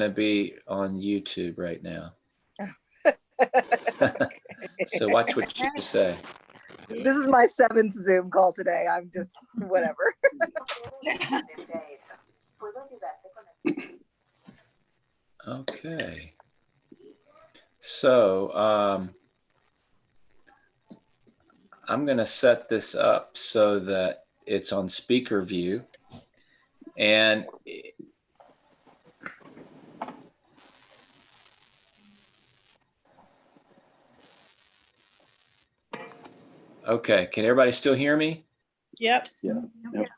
to be on YouTube right now. So watch what you say. This is my 7th Zoom call today. I'm just whatever. Okay. So I'm going to set this up so that it's on speaker view. And okay, can everybody still hear me? Yep. Yeah. Yep.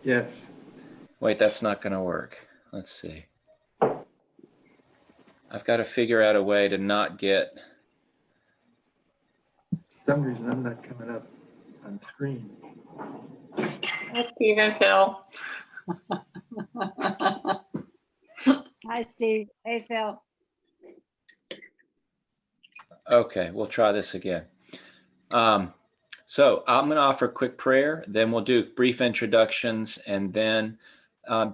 Yes. Wait, that's not going to work. Let's see. I've got to figure out a way to not get. For some reason, I'm not coming up on screen. Hi, Steve, Phil. Hi, Steve. Hey, Phil. Okay, we'll try this again. So I'm going to offer a quick prayer, then we'll do brief introductions, and then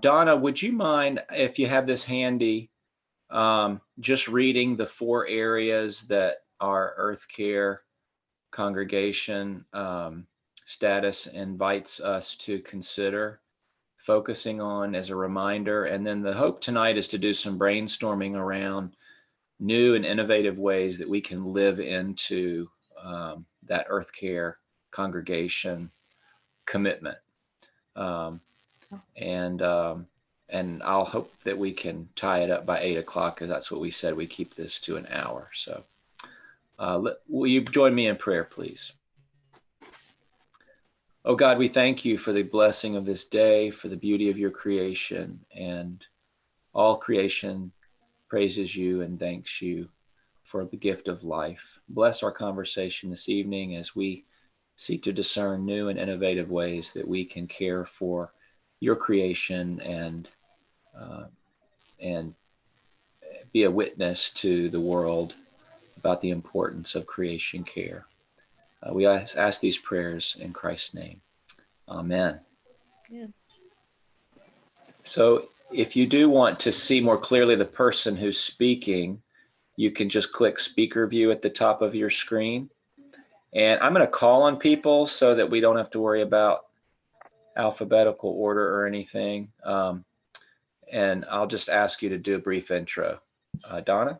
Donna, would you mind, if you have this handy, just reading the 4 areas that our Earth Care congregation status invites us to consider focusing on as a reminder. And then the hope tonight is to do some brainstorming around new and innovative ways that we can live into that Earth Care congregation commitment. And I'll hope that we can tie it up by 8 o'clock, because that's what we said. We keep this to an hour. So will you join me in prayer, please? Oh God, we thank you for the blessing of this day, for the beauty of your creation, and all creation praises you and thanks you for the gift of life. Bless our conversation this evening as we seek to discern new and innovative ways that we can care for your creation and be a witness to the world about the importance of creation care. We ask these prayers in Christ's name. Amen. Yeah. So if you do want to see more clearly the person who's speaking, you can just click speaker view at the top of your screen. And I'm going to call on people so that we don't have to worry about alphabetical order or anything. And I'll just ask you to do a brief intro. Donna?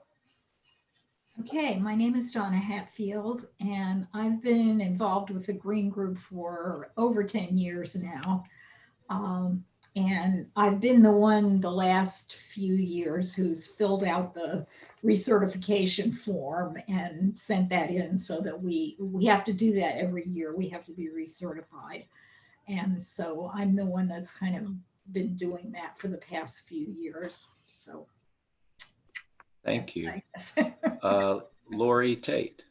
Okay, my name is Donna Hatfield, and I've been involved with the Green Group for over 10 years now. And I've been the one the last few years who's filled out the recertification form and sent that in, so that we have to do that every year. We have to be recertified. And so I'm the one that's kind of been doing that for the past few years. So. Thank you. Lori Tate.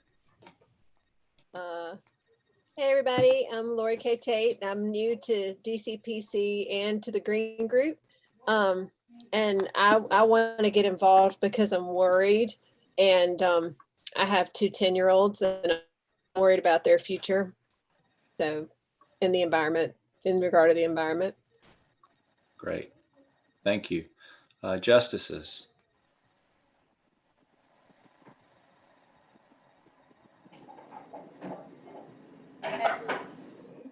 Hey everybody, I'm Lori K. Tate. I'm new to DCPC and to the Green Group. And I want to get involved because I'm worried, and I have 2 10-year-olds and I'm worried about their future. So in the environment, in regard to the environment. Great. Thank you. Justices.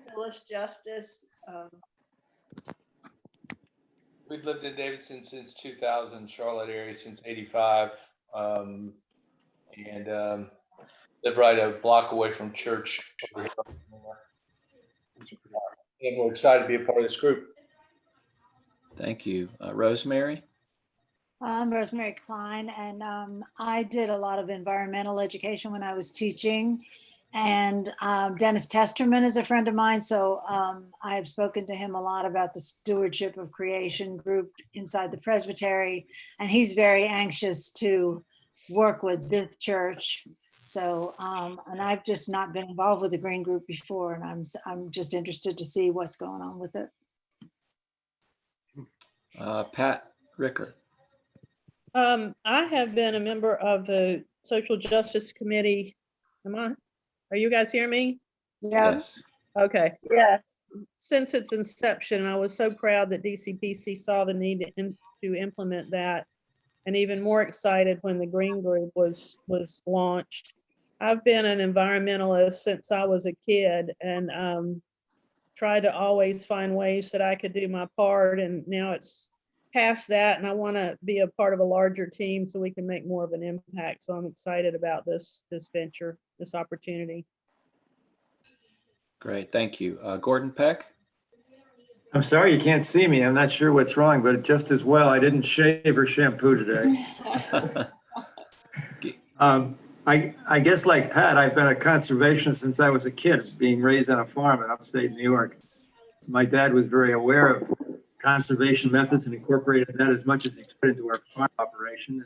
Phyllis Justice. We've lived in Davidson since 2000, Charlotte area since 85, and live right a block away from church over here. And we're excited to be a part of this group. Thank you. Rosemary? I'm Rosemary Klein, and I did a lot of environmental education when I was teaching. And Dennis Testerman is a friend of mine, so I have spoken to him a lot about the stewardship of creation group inside the Presbytery, and he's very anxious to work with this church. So, and I've just not been involved with the Green Group before, and I'm just interested to see what's going on with it. Pat Ricker. I have been a member of the Social Justice Committee. Are you guys hearing me? Yeah. Yes. Okay. Yes. Since its inception, I was so proud that DCPC saw the need to implement that. and even more excited when the Green Group was launched. I've been an environmentalist since I was a kid, and tried to always find ways that I could do my part. And now it's past that, and I want to be a part of a larger team so we can make more of an impact. So I'm excited about this venture, this opportunity. Great, thank you. Gordon Peck? I'm sorry you can't see me. I'm not sure what's wrong, but just as well, I didn't shave or shampoo today. I guess like Pat, I've been a conservationist since I was a kid, being raised on a farm in upstate New York. My dad was very aware of conservation methods and incorporated that as much as he could into our farm operation.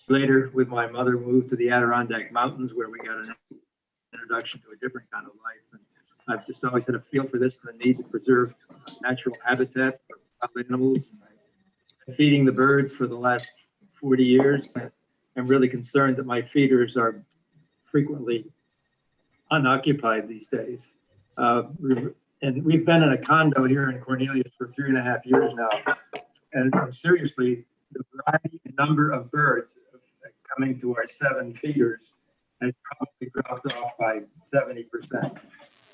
Later, with my mother, moved to the Adirondack Mountains, where we got an introduction to a different kind of life. And I've just always had a feel for this, the need to preserve natural habitat for wild animals. I've been feeding the birds for the last 40 years. I'm really concerned that my feeders are frequently unoccupied these days. And we've been in a condo here in Cornelius for 3.5 years now. And seriously, the variety and number of birds coming to our 7 feeders has probably dropped off by 70%.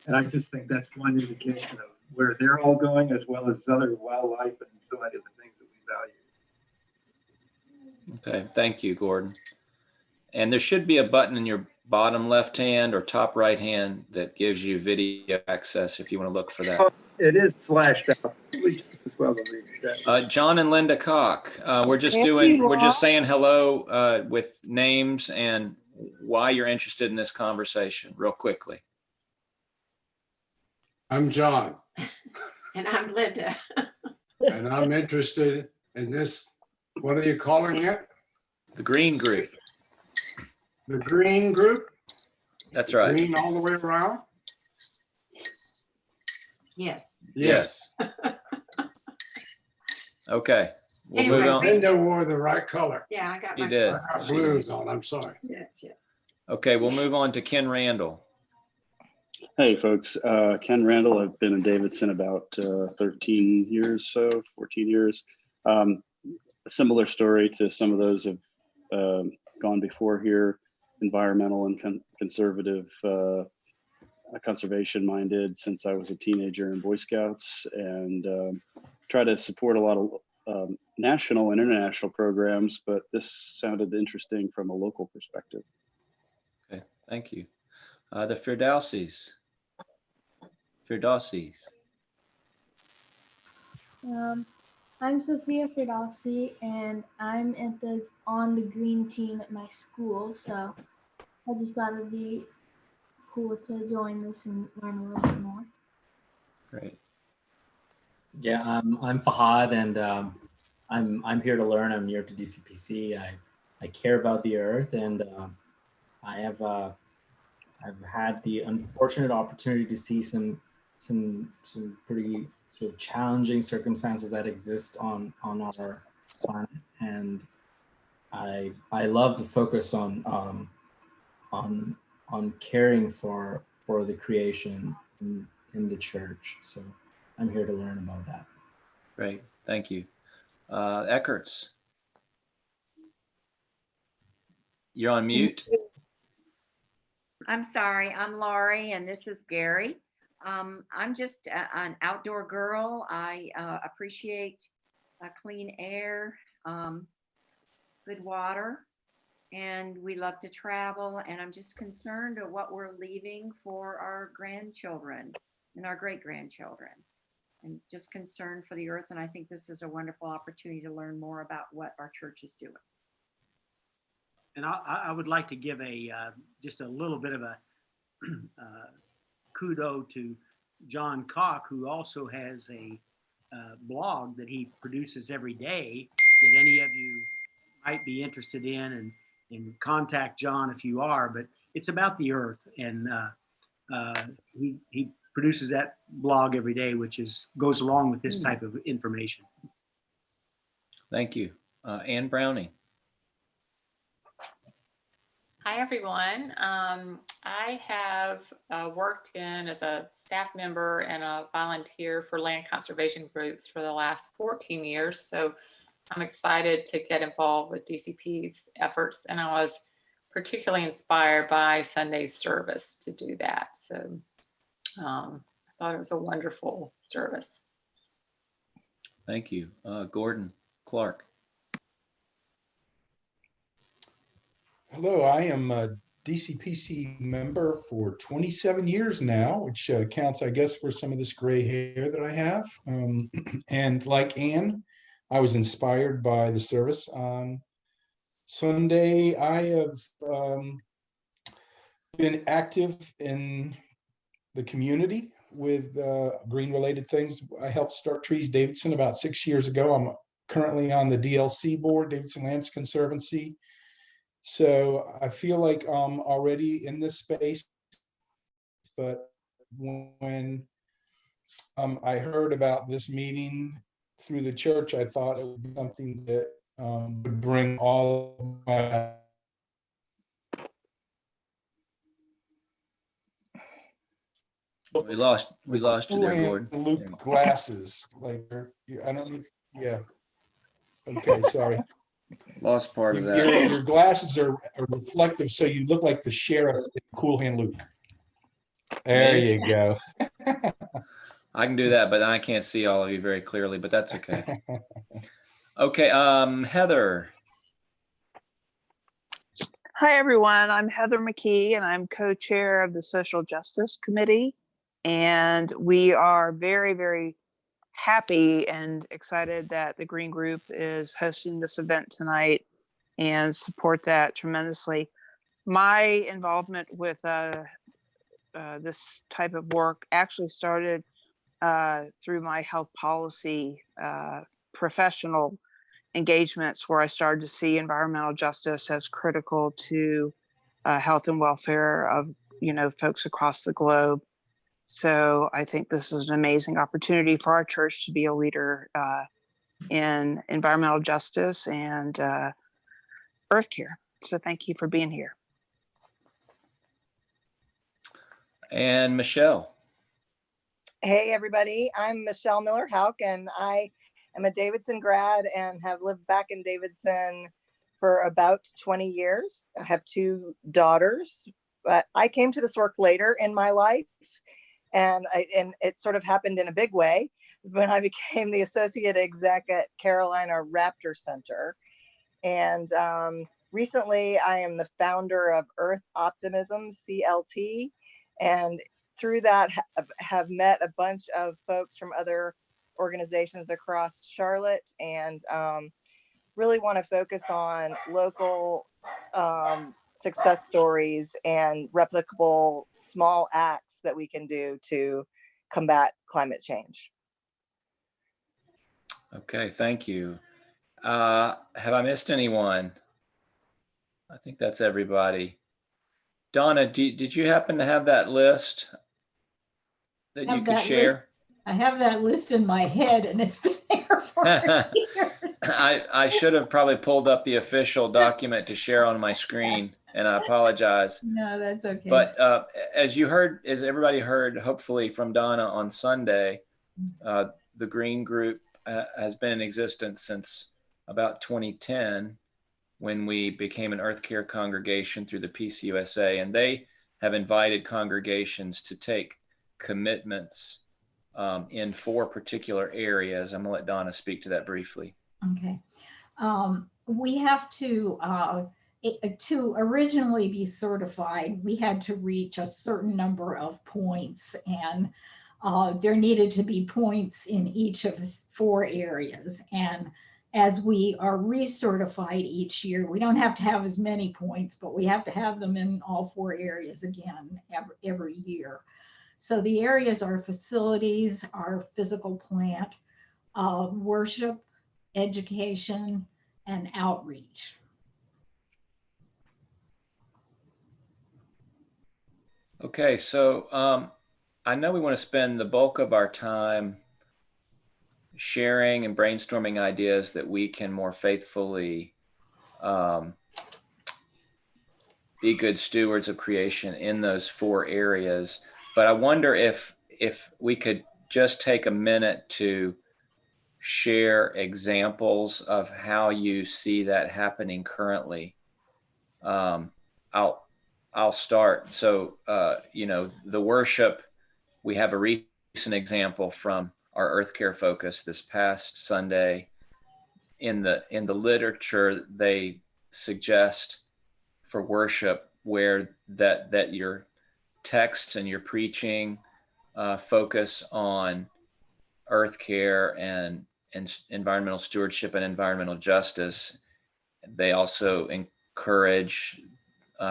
And I just think that's one indication of where they're all going, as well as other wildlife and so many of the things that we value. Okay, thank you, Gordon. And there should be a button in your bottom left hand or top right hand that gives you video access if you want to look for that. It is flashed out. As well John and Linda Koch, we're just saying hello with names and why you're interested in this conversation real quickly. I'm John. And I'm Linda. And I'm interested in this, what are you calling it? The Green Group. The Green Group? That's right. Green all the way around? Yes. Yes. Okay. We'll Anyway, move on. Linda wore the right color. Yeah, I got You my. did. I got blues on, I'm sorry. Yes, yes. Okay, we'll move on to Ken Randall. Hey folks, Ken Randall. I've been in Davidson about 13 years, 14 years. A similar story to some of those have gone before here, environmental and conservative, conservation minded since I was a teenager in Boy Scouts, and try to support a lot of national and international programs, but this sounded interesting from a local perspective. Okay, thank you. The Firdausis. I'm Sophia Firdausi, and I'm on the green team at my school. So I just thought it'd be cool to join this and learn a little bit more. Great. Yeah, I'm Fahad, and I'm here to learn. I'm new to DCPC. I care about the earth, and I've had the unfortunate opportunity to see some pretty sort of challenging circumstances that exist on our planet, and I love the focus on caring for the creation in the church. So I'm here to learn about that. Great, thank you. Eckerts. You're on mute. I'm sorry, I'm Laurie, and this is Gary. I'm just an outdoor girl. I appreciate clean air, good water, and we love to travel. And I'm just concerned of what we're leaving for our grandchildren and our great-grandchildren, and just concerned for the earth. And I think this is a wonderful opportunity to learn more about what our church is doing. And I would like to give just a little bit of a kudo to John Koch, who also has a blog that he produces every day that any of you might be interested in, and contact John if you are. But it's about the earth, and he produces that blog every day, which goes along with this type of information. Thank you. Ann Browning. Hi, everyone. I have worked as a staff member and a volunteer for land conservation groups for the last 14 years. So I'm excited to get involved with DCP's efforts, and I was particularly inspired by Sunday's service to do that. So I thought it was a wonderful service. Thank you. Gordon Clark. Hello, I am a DCPC member for 27 years now, which counts, I guess, for some of this gray hair that I have. And like Ann, I was inspired by the service on Sunday. I have been active in the community with green-related things. I helped start Trees Davidson about 6 years ago. I'm currently on the DLC board, Davidson Lands Conservancy. So I feel like I'm already in this space, but when I heard about this meeting through the church, I thought it would be something that would bring all of my We lost you there, Gordon. Luke glasses, like I don't know. Yeah. Okay, sorry. Lost part of that. Your glasses are reflective, so you look like the sheriff in Cool Hand Luke. There Me? you go. I can do that, but I can't see all of you very clearly, but that's okay. Okay, Heather. Hi, everyone. I'm Heather McKee, and I'm co-chair of the Social Justice Committee. And we are very, very happy and excited that the Green Group is hosting this event tonight and support that tremendously. My involvement with this type of work actually started through my health policy professional engagements, where I started to see environmental justice as critical to health and welfare of folks across the globe. So I think this is an amazing opportunity for our church to be a leader in environmental justice and earth care. So thank you for being here. And Michelle. Hey, everybody. I'm Michelle Miller-Hauk, and I am a Davidson grad and have lived back in Davidson for about 20 years. I have 2 daughters, but I came to this work later in my life, and it sort of happened in a big way when I became the associate exec at Carolina Raptor Center. And recently, I am the founder of Earth Optimism, CLT, and through that have met a bunch of folks from other organizations across Charlotte, and really want to focus on local success stories and replicable small acts that we can do to combat climate change. Okay, thank you. Have I missed anyone? I think that's everybody. Donna, did you happen to have that list that you could share? I have that list in my head, and it's been there for years. I should have probably pulled up the official document to share on my screen, and I apologize. No, that's okay. But as everybody heard, hopefully from Donna on Sunday, the Green Group has been in existence since about 2010, when we became an Earth Care congregation through the PCUSA, and they have invited congregations to take commitments in 4 particular areas. I'm gonna let Donna speak to that briefly. Okay. We have to originally be certified, we had to reach a certain number of points, and there needed to be points in each of the 4 areas. And as we are recertified each year, we don't have to have as many points, but we have to have them in all 4 areas again every year. So the areas are facilities, our physical plant, worship, education, and outreach. Okay, so I know we want to spend the bulk of our time sharing and brainstorming ideas that we can more faithfully be good stewards of creation in those 4 areas. But I wonder if we could just take a minute to share examples of how you see that happening currently. I'll start. So, the worship, we have a recent example from our Earth Care focus this past Sunday. In the literature, they suggest for worship where that your texts and your preaching focus on earth care and environmental stewardship and environmental justice. They also encourage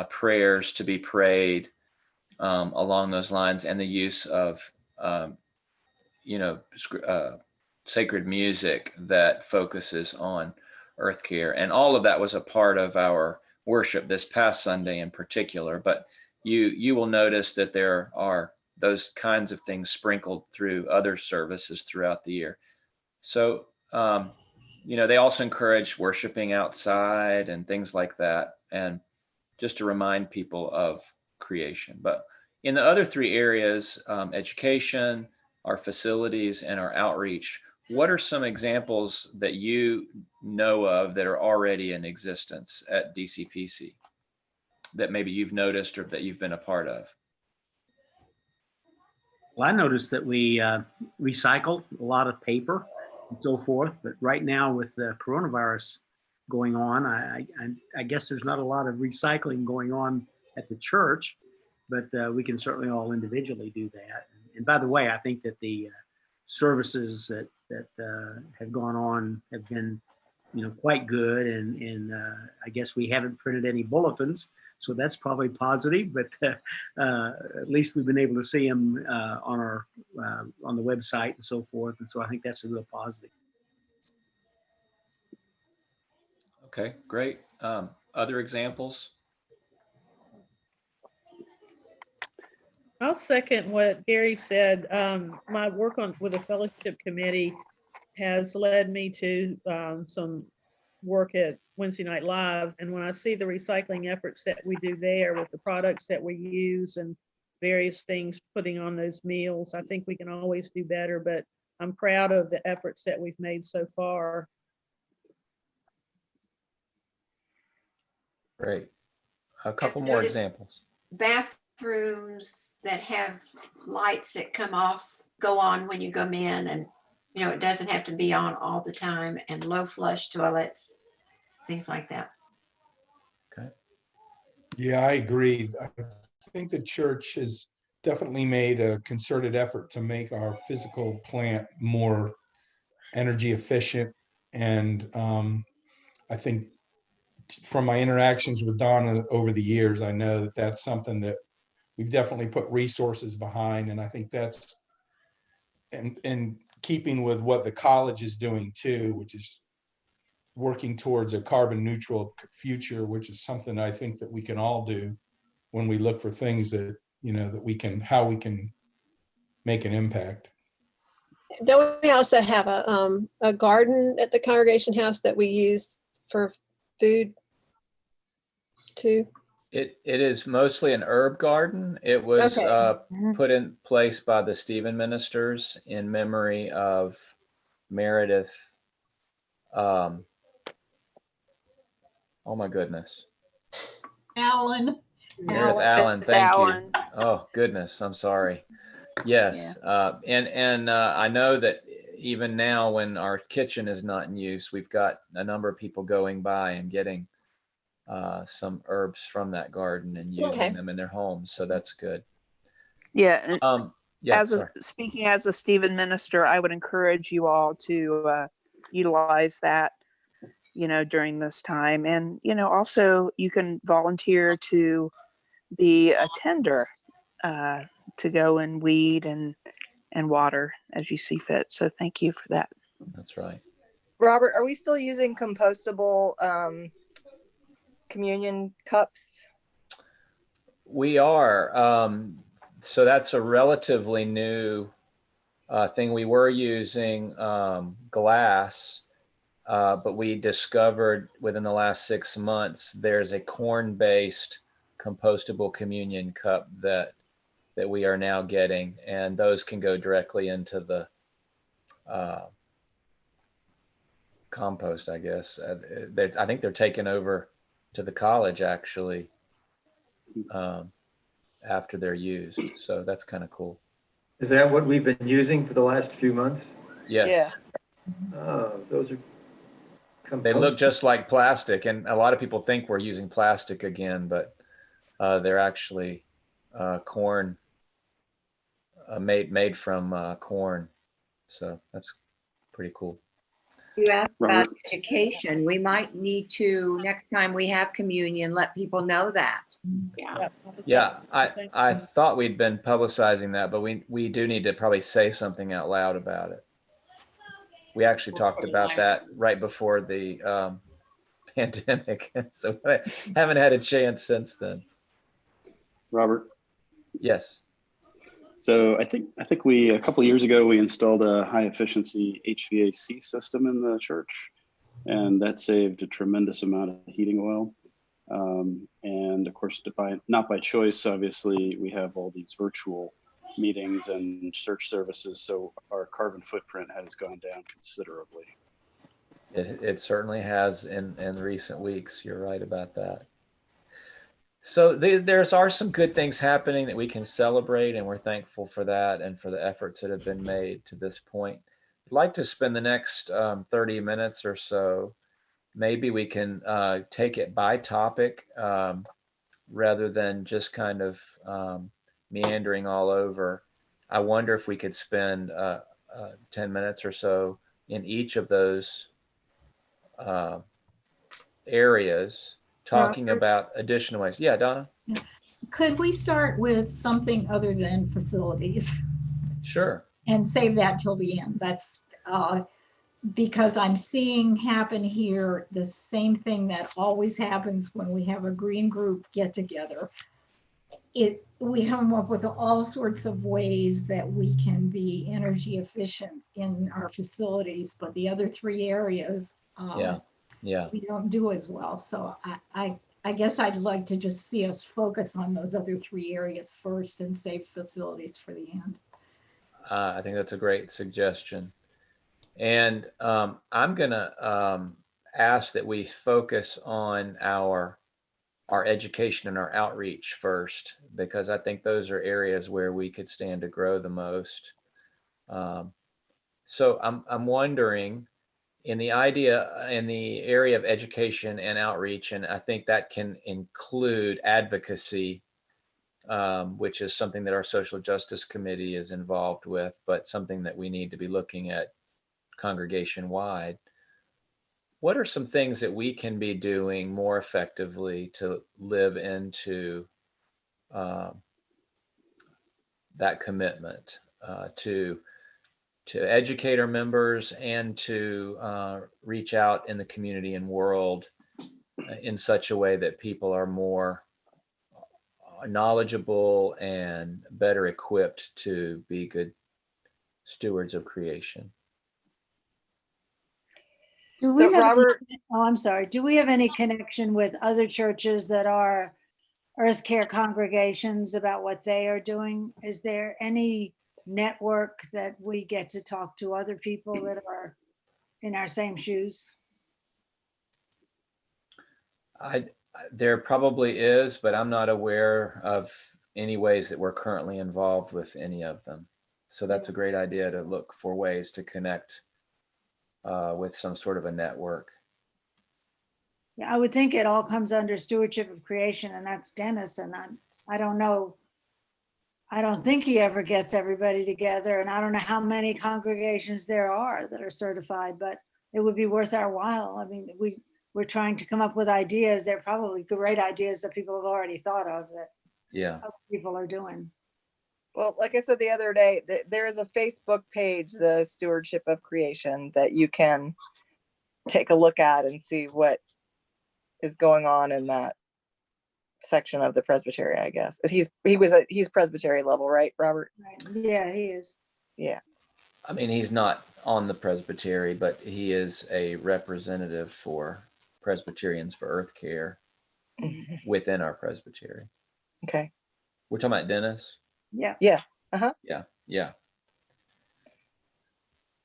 prayers to be prayed along those lines, and the use of sacred music that focuses on earth care. And all of that was a part of our worship this past Sunday in particular. But you will notice that there are those kinds of things sprinkled through other services throughout the year. So, they also encourage worshiping outside and things like that, and just to remind people of creation. But in the other three areas, education, our facilities, and our outreach, what are some examples that you know of that are already in existence at DCPC that maybe you've noticed or that you've been a part of? Well, I noticed that we recycle a lot of paper and so forth, but right now with the coronavirus going on, I guess there's not a lot of recycling going on at the church, but we can certainly all individually do that. And by the way, I think that the services that have gone on have been, quite good, and I guess we haven't printed any bulletins, so that's probably positive. But at least we've been able to see them on the website and so forth, and so I think that's a real positive. Okay, great. Other examples? I'll second what Gary said. My work with the fellowship committee has led me to some work at Wednesday Night Live. And when I see the recycling efforts that we do there with the products that we use and various things putting on those meals, I think we can always do better, but I'm proud of the efforts that we've made so far. Great. A couple more examples. Bathrooms that have lights that go on when you come in, and it doesn't have to be on all the time, and low flush toilets, things like that. Okay. Yeah, I agree. I think the church has definitely made a concerted effort to make our physical plant more energy efficient. And I think from my interactions with Donna over the years, I know that that's something that we've definitely put resources behind. And I think that's in keeping with what the college is doing too, which is working towards a carbon neutral future, which is something I think that we can all do when we look for things that, how we can make an impact. Don't we also have a garden at the congregation house that we use for food too? It is mostly an herb garden. It was put in place by the Stephen ministers in memory of Meredith. Oh my goodness. Alan. Meredith Allen, thank you. Oh goodness, I'm sorry. Yes, and I know that even now when our kitchen is not in use, we've got a number of people going by and getting some herbs from that garden and using them in their homes. So that's good. Yeah. Yeah. Speaking as a Stephen minister, I would encourage you all to utilize that, during this time. And, also you can volunteer to be a tender, to go and weed and water as you see fit. So thank you for that. That's right. Robert, are we still using compostable communion cups? We are. So that's a relatively new thing. We were using glass, but we discovered within the last 6 months there's a corn-based compostable communion cup that we are now getting, and those can go directly into the compost, I guess. I think they're taking over to the college actually after they're used. So that's kind of cool. Is that what we've been using for the last few months? Yes. Yeah. Oh, those are. They look just like plastic, and a lot of people think we're using plastic again, but they're actually corn, made from corn. So that's pretty cool. You asked about Robert? education. We might need to, next time we have communion, let people know that. Yeah. Yeah, I thought we'd been publicizing that, but we do need to probably say something out loud about it. We actually talked about that right before the pandemic, so I haven't had a chance since then. Robert? Yes. So I think we, a couple of years ago, we installed a high efficiency HVAC system in the church, and that saved a tremendous amount of heating oil. And of course, not by choice, obviously, we have all these virtual meetings and church services, so our carbon footprint has gone down considerably. It certainly has in recent weeks. You're right about that. So there are some good things happening that we can celebrate, and we're thankful for that and for the efforts that have been made to this point. I'd like to spend the next 30 minutes or so. Maybe we can take it by topic rather than just kind of meandering all over. I wonder if we could spend 10 minutes or so in each of those areas talking Robert? about additional ways. Yeah, Donna? Could we start with something other than facilities Sure. and save that till the end? That's because I'm seeing happen here the same thing that always happens when we have a green group get together. We come up with all sorts of ways that we can be energy efficient in our facilities, but the other three areas we don't do as well. So I guess I'd like to just see us focus on those other three areas first and save facilities for the end. I think that's a great suggestion. And I'm going to ask that we focus on our education and our outreach first, because I think those are areas where we could stand to grow the most. So I'm wondering, in the area of education and outreach, and I think that can include advocacy, which is something that our social justice committee is involved with, but something that we need to be looking at congregation wide. What are some things that we can be doing more effectively to live into that commitment to educate our members and to reach out in the community and world in such a way that people are more knowledgeable and better equipped to be good stewards of creation? Do we So, have Robert- I'm sorry. Do we have any connection with other churches that are Earth Care congregations about what they are doing? Is there any network that we get to talk to other people that are in our same shoes? There probably is, but I'm not aware of any ways that we're currently involved with any of them. So that's a great idea, to look for ways to connect with some sort of a network. Yeah, I would think it all comes under stewardship of creation, and that's Dennis. And I don't know. I don't think he ever gets everybody together, and I don't know how many congregations there are that are certified, but it would be worth our while. I mean, we're trying to come up with ideas. They're probably great ideas that people have already thought of that other people are doing. Well, like I said the other day, there is a Facebook page, the Stewardship of Creation, that you can take a look at and see what is going on in that section of the presbytery, I guess. He's presbytery level, right, Robert? Right. Yeah, he is. Yeah. I mean, he's not on the presbytery, but he is a representative for Presbyterians for Earth Care within our presbytery. Okay. We're talking about Dennis? Yeah. Yes. Uh-huh. Yeah.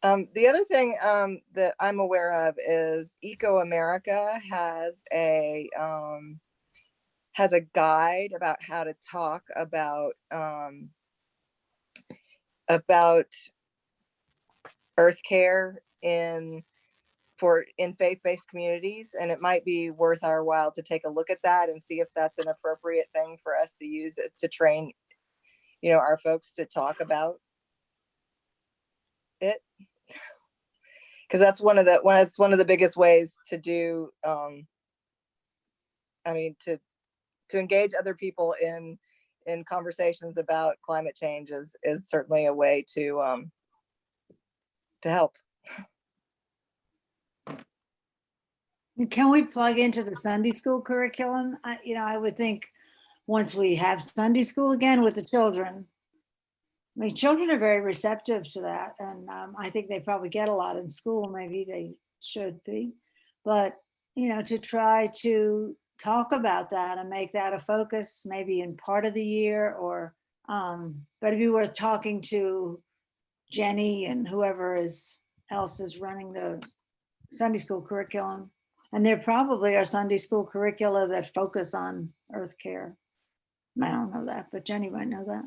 The other thing that I'm aware of is Eco America has a guide about how to talk about earth care in faith-based communities, and it might be worth our while to take a look at that and see if that's an appropriate thing for us to use as to train, our folks to talk about it, because that's one of the biggest ways to do to engage other people in conversations about climate change is certainly a way to help. Can we plug into the Sunday school curriculum? I would think once we have Sunday school again with the children, children are very receptive to that. And I think they probably get a lot in school. Maybe they should be, but to try to talk about that and make that a focus, maybe in part of the year, or but it'd be worth talking to Jenny and whoever else is running the Sunday school curriculum. And there probably are Sunday school curricula that focus on earth care. I don't know that, but Jenny might know that.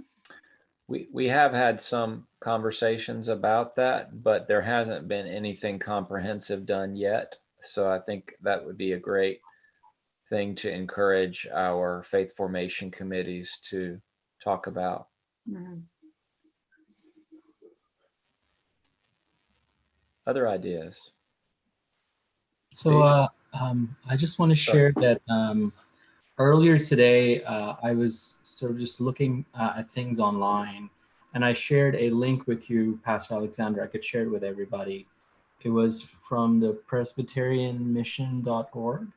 We have had some conversations about that, but there hasn't been anything comprehensive done yet. So I think that would be a great thing to encourage our faith formation committees to talk about. Mm-hmm. Other ideas? So I just want to share that earlier today, I was sort of just looking at things online, and I shared a link with you, Pastor Alexander. I could share it with everybody. It was from the presbyterianmission.org.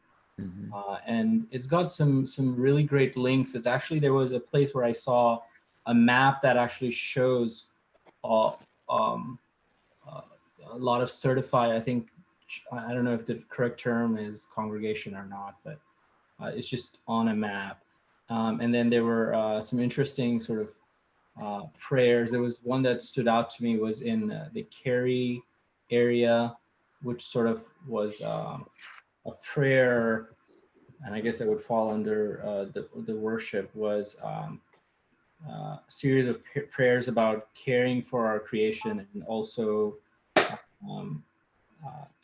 Mm-hmm. And it's got some really great links. There was a place where I saw a map that actually shows a lot of certified, I don't know if the correct term is congregation or not, but it's just on a map. And then there were some interesting sort of prayers. There was one that stood out to me, was in the Cary area, which sort of was a prayer, and I guess that would fall under the worship, was a series of prayers about caring for our creation, and also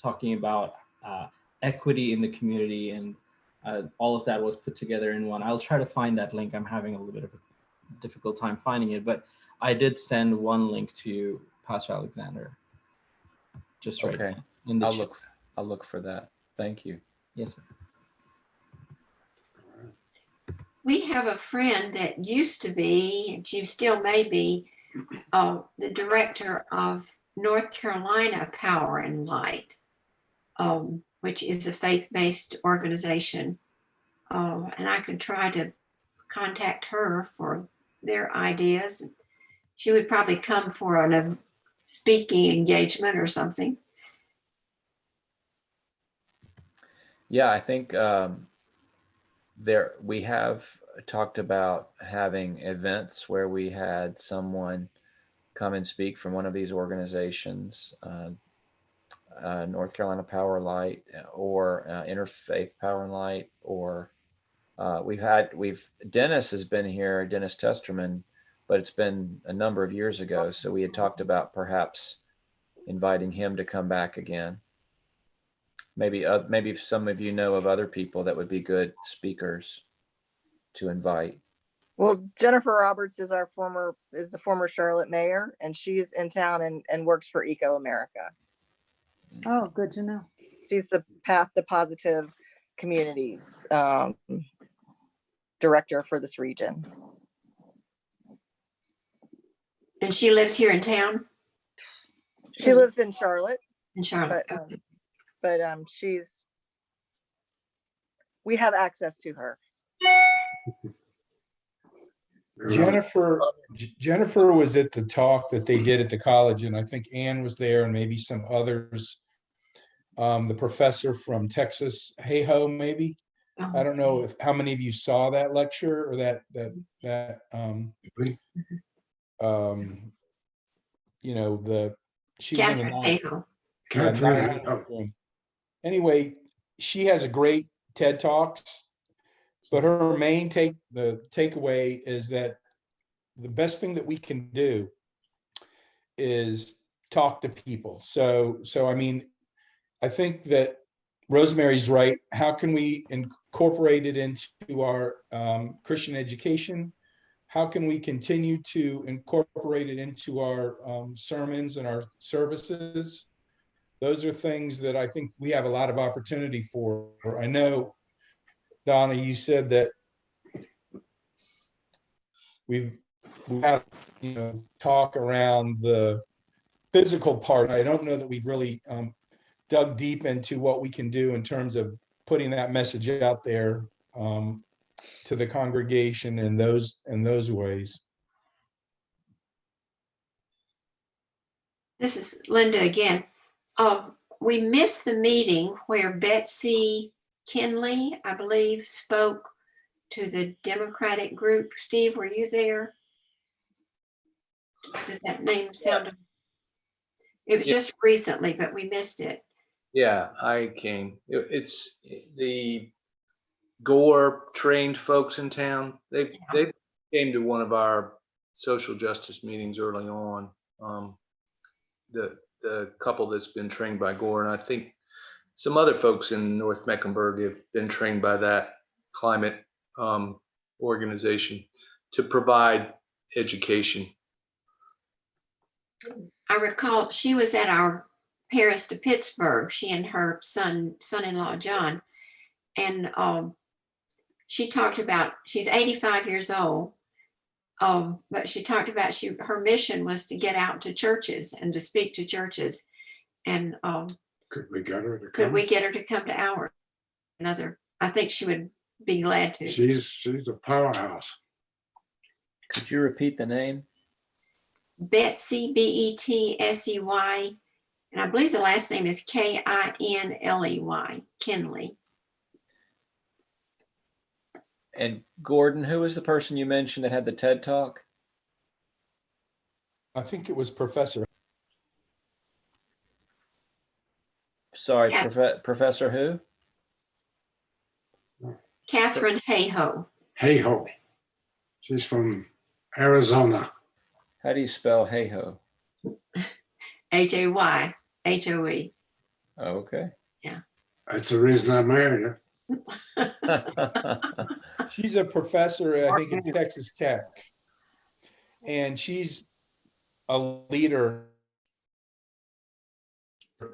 talking about equity in the community, and all of that was put together in one. I'll try to find that link. I'm having a little bit of a difficult time finding it, but I did send one link to you, Pastor Alexander. Just right Okay. in the chat. I'll look for that. Thank you. Yes, sir. We have a friend that used to be, and she still may be, the director of North Carolina Power and Light, which is a faith-based organization. And I could try to contact her for their ideas. She would probably come for a speaking engagement or something. Yeah, I think we have talked about having events where we had someone come and speak from one of these organizations, North Carolina Power Light, or Interfaith Power and Light, or Dennis has been here, Dennis Testerman, but it's been a number of years ago. So we had talked about perhaps inviting him to come back again. Maybe some of you know of other people that would be good speakers to invite. Well, Jennifer Roberts is the former Charlotte mayor, and she's in town and works for Eco America. Oh, good to know. She's the Path to Positive Communities director for this region. And she lives here in town? She lives in Charlotte. In Charlotte. But we have access to her. Jennifer was at the talk that they did at the college, and I think Ann was there, and maybe some others. The professor from Texas, Hayhoe, maybe. I don't know how many of you saw that lecture or that She was in the Catherine 900 Hayhoe. yeah, Catherine, 900 room. Anyway, she has a great TED Talks, but her main takeaway is that the best thing that we can do is talk to people. So I mean, I think that Rosemary's right. How can we incorporate it into our Christian education? How can we continue to incorporate it into our sermons and our services? Those are things that I think we have a lot of opportunity for. I know, Donna, you said that we've had, talk around the physical part. I don't know that we've really dug deep into what we can do in terms of putting that message out there to the congregation in those ways. This is Linda again. We missed the meeting where Betsy Kinley, I believe, spoke to the Democratic group. Steve, were you there? Does that name sound? It was just recently, but we missed it. Yeah, I came. It's the Gore trained folks in town. They came to one of our social justice meetings early on. The couple that's been trained by Gore, and I think some other folks in North Mecklenburg have been trained by that climate organization to provide education. I recall she was at our Paris to Pittsburgh, she and her son-in-law, John. And she talked about, she's 85 years old, but she talked about her mission was to get out to churches and to speak to churches. And could we get her to come? Could we get her to come to ours? I think she would be glad to. She's a powerhouse. Could you repeat the name? Betsy, Betsey, and I believe the last name is Kinley, Kinley. And Gordon, who was the person you mentioned that had the TED Talk? I think it was Professor. Sorry, Yeah. Professor who? Catherine Hayhoe. Hayhoe. She's from Arizona. How do you spell Hayhoe? Hayhoe. Oh, okay. Yeah. That's the reason I married her. She's a professor, I think, at Texas Tech. And she's a leader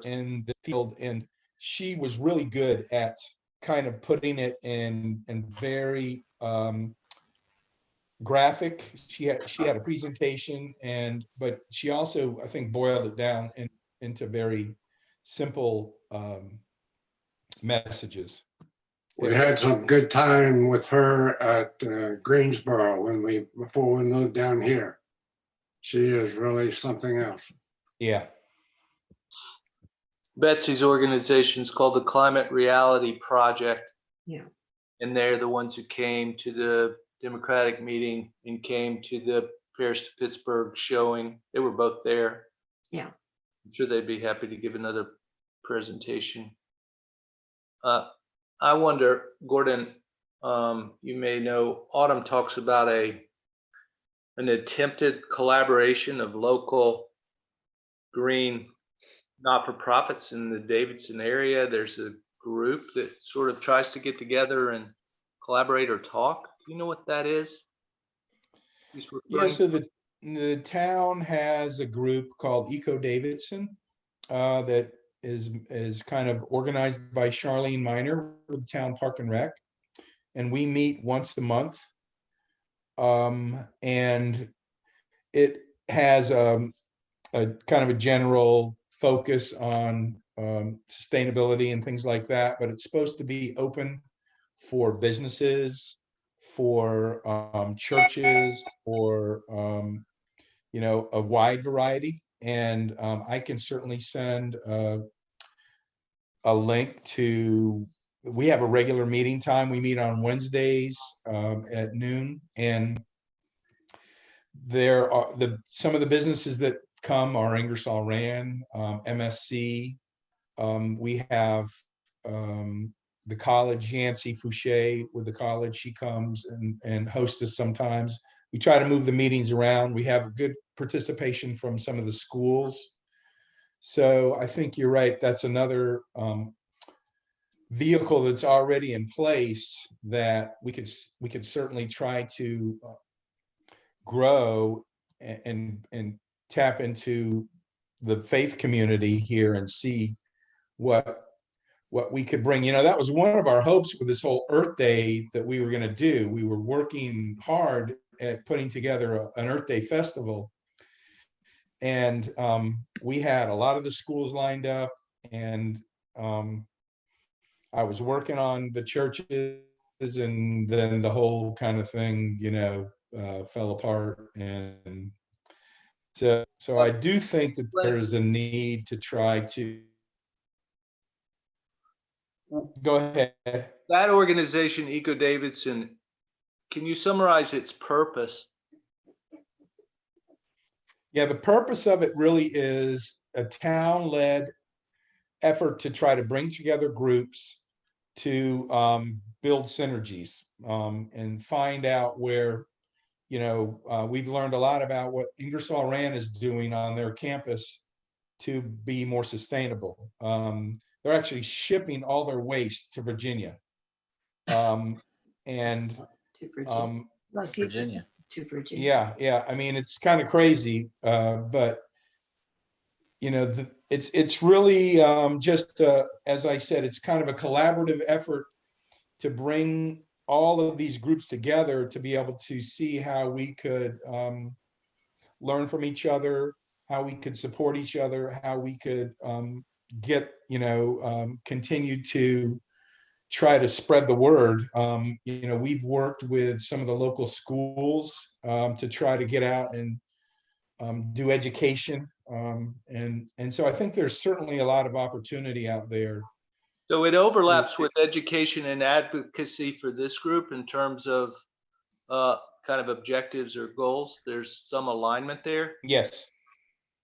in the field. And she was really good at kind of putting it in very graphic. She had a presentation, but she also, I think, boiled it down into very simple messages. We had some good time with her at Greensboro before we moved down here. She is really something else. Yeah. Betsy's organization is called the Climate Reality Project. Yeah. And they're the ones who came to the Democratic meeting and came to the Paris to Pittsburgh showing. They were both there. Yeah. I'm sure they'd be happy to give another presentation. I wonder, Gordon, you may know, Autumn talks about an attempted collaboration of local green not-for-profits in the Davidson area. There's a group that sort of tries to get together and collaborate or talk. Do you know what that is? Yeah, so the town has a group called Eco Davidson that is kind of organized by Charlene Miner with the town Park and Rec, and we meet once a month, and it has a kind of a general focus on sustainability and things like that, but it's supposed to be open for businesses, for churches, for a wide variety. And I can certainly send a link to, we have a regular meeting time. We meet on Wednesdays at noon, and there are some of the businesses that come are Ingersoll Rand, MSC. We have the college, Yancey Fouché with the college. She comes and hosts us sometimes. We try to move the meetings around. We have good participation from some of the schools. So I think you're right. That's another vehicle that's already in place that we could certainly try to grow and tap into the faith community here and see what we could bring. You know, that was one of our hopes with this whole Earth Day that we were going to do. We were working hard at putting together an Earth Day festival, and we had a lot of the schools lined up, and I was working on the churches, and then the whole kind of thing, you know, fell apart. And so I do think that there's a need to try to go ahead. That organization, Eco Davidson, can you summarize its purpose? Yeah, the purpose of it really is a town-led effort to try to bring together groups to build synergies and find out where, you know, we've learned a lot about what Ingersoll Rand is doing on their campus to be more sustainable. They're actually shipping all their waste to Virginia. To Virginia. Virginia. To Virginia. Yeah. I mean, it's kind of crazy, but you know, it's really just as I said, it's kind of a collaborative effort to bring all of these groups together to be able to see how we could learn from each other, how we could support each other, how we could get, you know, continue to try to spread the word. You know, we've worked with some of the local schools to try to get out and do education. And so I think there's certainly a lot of opportunity out there. So it overlaps with education and advocacy for this group in terms of kind of objectives or goals. There's some alignment there. Yes,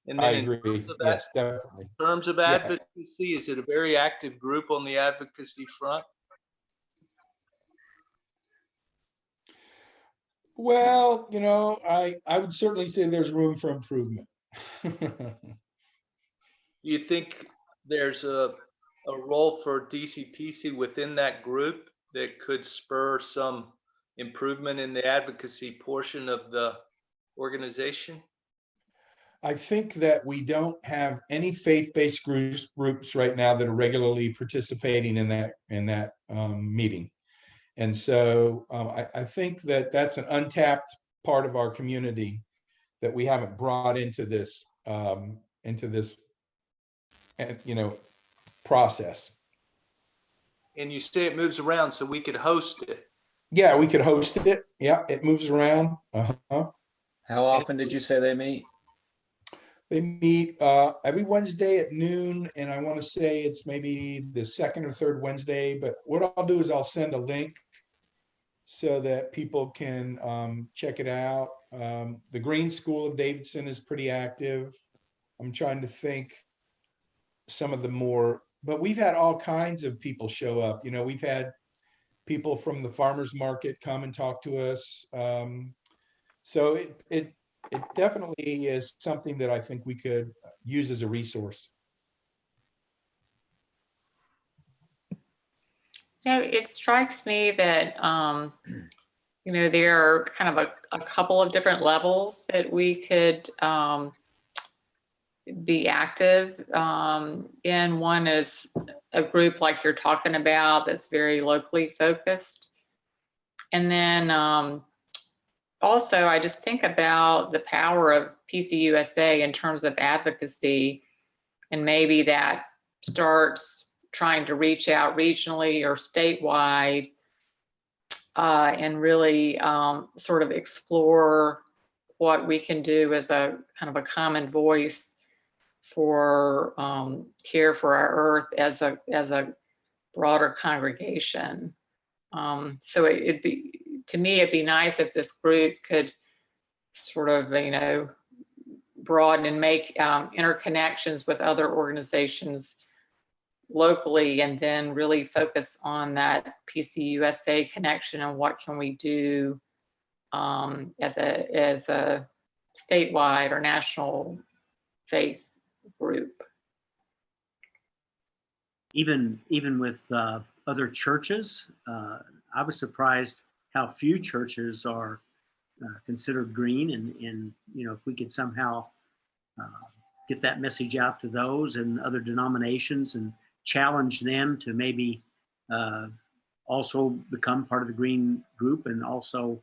And I then agree. Yes, definitely. in terms of advocacy, is it a very active group on the advocacy front? Well, you know, I would certainly say there's room for improvement. Do you think there's a role for DCPC within that group that could spur some improvement in the advocacy portion of the organization? I think that we don't have any faith-based groups right now that are regularly participating in that meeting. And so I think that that's an untapped part of our community that we haven't brought into this you know, process. And you say it moves around, so we could host it. Yeah, we could host it. Yeah, it moves around. How often did you say they meet? They meet every Wednesday at noon, and I want to say it's maybe the second or third Wednesday. But what I'll do is I'll send a link so that people can check it out. The Green School of Davidson is pretty active. I'm trying to think some of the more, but we've had all kinds of people show up. You know, we've had people from the farmers market come and talk to us. So it definitely is something that I think we could use as a resource. You know, it strikes me that, you know, there are kind of a couple of different levels that we could be active in. One is a group like you're talking about that's very locally focused. And then also, I just think about the power of PCUSA in terms of advocacy, and maybe that starts trying to reach out regionally or statewide and really sort of explore what we can do as a kind of a common voice for care for our earth as a broader congregation. So it'd be, to me, it'd be nice if this group could sort of, you know, broaden and make interconnections with other organizations locally, and then really focus on that PCUSA connection and what can we do as a statewide or national faith group. Even with other churches, I was surprised how few churches are considered green, and you know, if we could somehow get that message out to those and other denominations and challenge them to maybe also become part of the green group, and also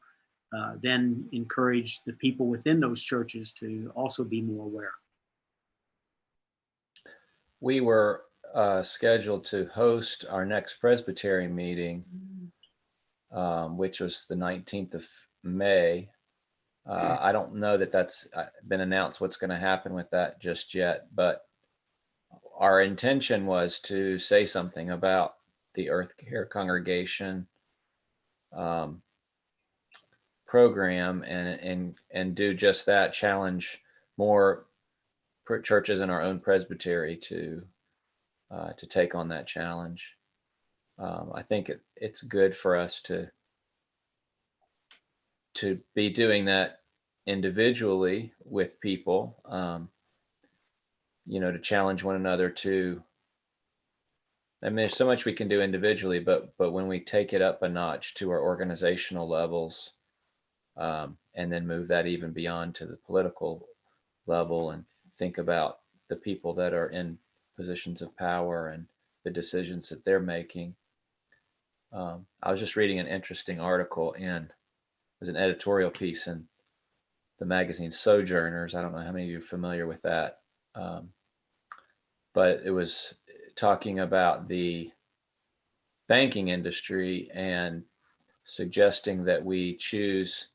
then encourage the people within those churches to also be more aware. We were scheduled to host our next Presbyterian meeting, which was the 19th of May. I don't know that that's been announced what's going to happen with that just yet, but our intention was to say something about the Earth Care Congregation program and do just that, challenge more churches in our own presbytery to take on that challenge. I think it's good for us to be doing that individually with people, you know, to challenge one another to. I mean, there's so much we can do individually, but when we take it up a notch to our organizational levels, and then move that even beyond to the political level and think about the people that are in positions of power and the decisions that they're making. I was just reading an interesting article there's an editorial piece in the magazine Sojourners. I don't know how many of you are familiar with that, but it was talking about the banking industry and suggesting that we choose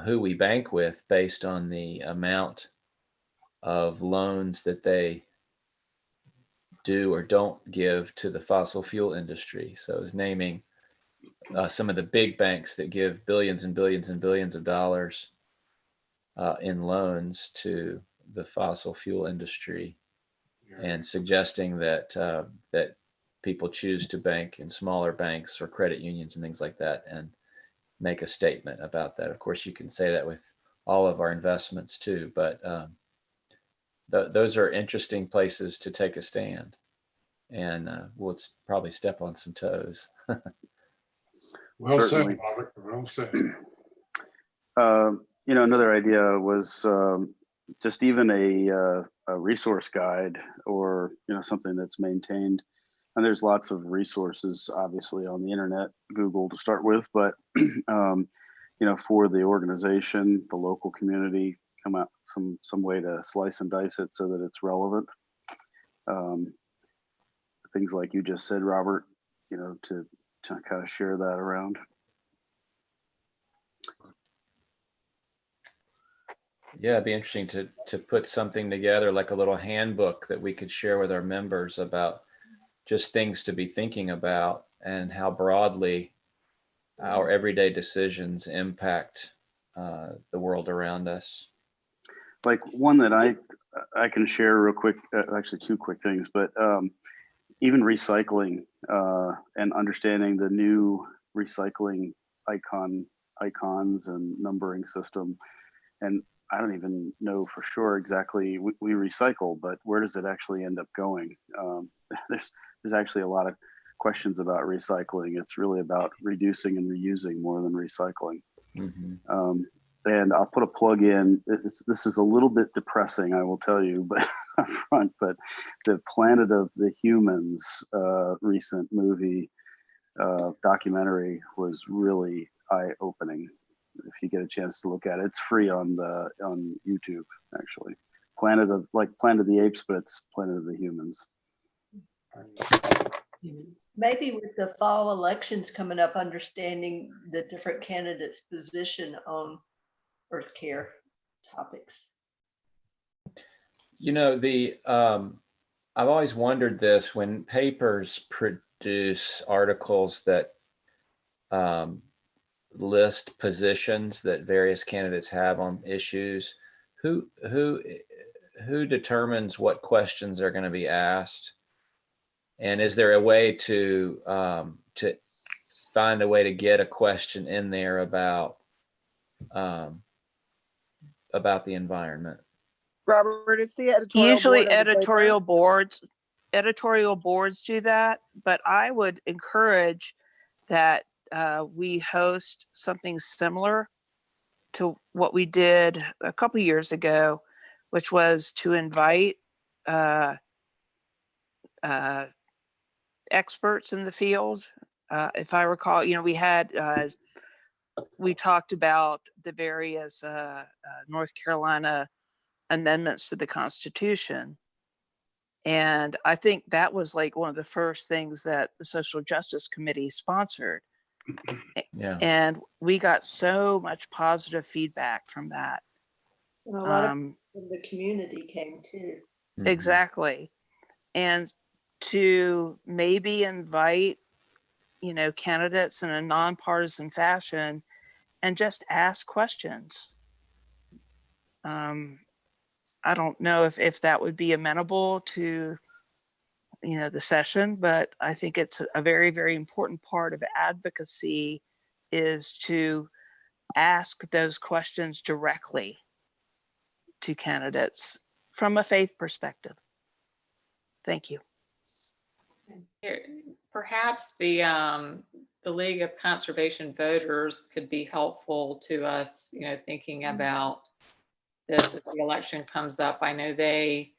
who we bank with based on the amount of loans that they do or don't give to the fossil fuel industry. So it was naming some of the big banks that give billions and billions and billions of dollars in loans to the fossil fuel industry, and suggesting that that people choose to bank in smaller banks or credit unions and things like that, and make a statement about that. Of course, you can say that with all of our investments too, but those are interesting places to take a stand, and we'll probably step on some toes. Well Certainly. said, Robert. Well said. You know, another idea was just even a resource guide, or you know, something that's maintained. And there's lots of resources, obviously, on the internet, Google to start with, but you know, for the organization, the local community, come out some way to slice and dice it so that it's relevant. Things like you just said, Robert, you know, to kind of share that around. Yeah, it'd be interesting to put something together, like a little handbook that we could share with our members about just things to be thinking about and how broadly our everyday decisions impact the world around us. Like one that I can share real quick, actually two quick things, but even recycling and understanding the new recycling icons and numbering system. And I don't even know for sure exactly, we recycle, but where does it actually end up going? There's actually a lot of questions about recycling. It's really about reducing and reusing more than recycling. Mm-hmm. And I'll put a plug in. This is a little bit depressing, I will tell you, but up front, but the Planet of the Humans recent movie documentary was really eye-opening. If you get a chance to look at it, it's free on YouTube, actually. Planet of the Apes, but it's Planet of the Humans. Maybe with the fall elections coming up, understanding the different candidates' position on Earth care topics. You know, I've always wondered this: when papers produce articles that list positions that various candidates have on issues, who determines what questions are going to be asked? And is there a way to find a way to get a question in there about the environment? Robert, it's the editorial Usually board of the paper. editorial boards do that, but I would encourage that we host something similar to what we did a couple years ago, which was to invite experts in the field. If I recall, we talked about the various North Carolina amendments to the Constitution. And I think that was like one of the first things that the Social Justice Committee sponsored. Yeah. And we got so much positive feedback from that. And a lot of the community came too. Exactly. And to maybe invite, candidates in a nonpartisan fashion and just ask questions. I don't know if that would be amenable to, the session, but I think it's a very, very important part of advocacy is to ask those questions directly to candidates from a faith perspective. Thank you. Perhaps the League of Conservation Voters could be helpful to us, thinking about this as the election comes up. I know they,